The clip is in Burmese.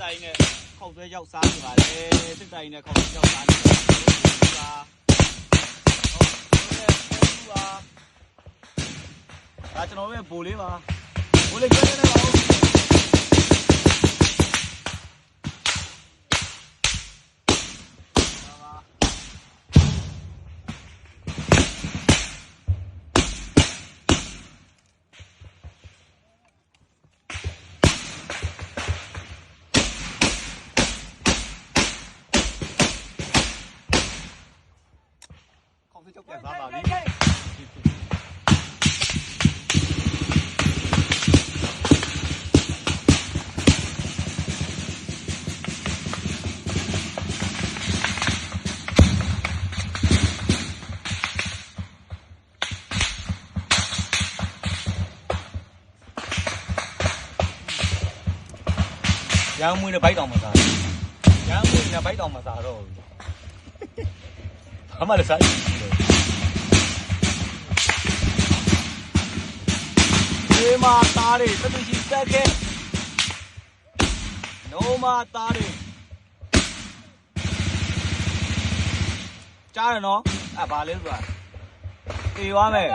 တိုင်နဲ့ခောက်ဆွဲရောက်စားနေပါလေစစ်တိုင်နဲ့ခောက်ဆွဲရောက်စားနေပါဒါကျွန်တော်ရဲ့ဘိုးလေးပါဘိုးလေးကျွေးနေပါဦးကြောက်ပြန်သွားပါပြီရမ်းမွေးနဲ့ဘိုက်တောင်မစားရမ်းမွေးနဲ့ဘိုက်တောင်မစားတော့ဘာမှလည်းစားဒီမှာသားတွေတတူရှိတက်ခဲ့နိုးမသားတွေကြားရနော်ဘာလဲဆိုတာတေသွားမယ်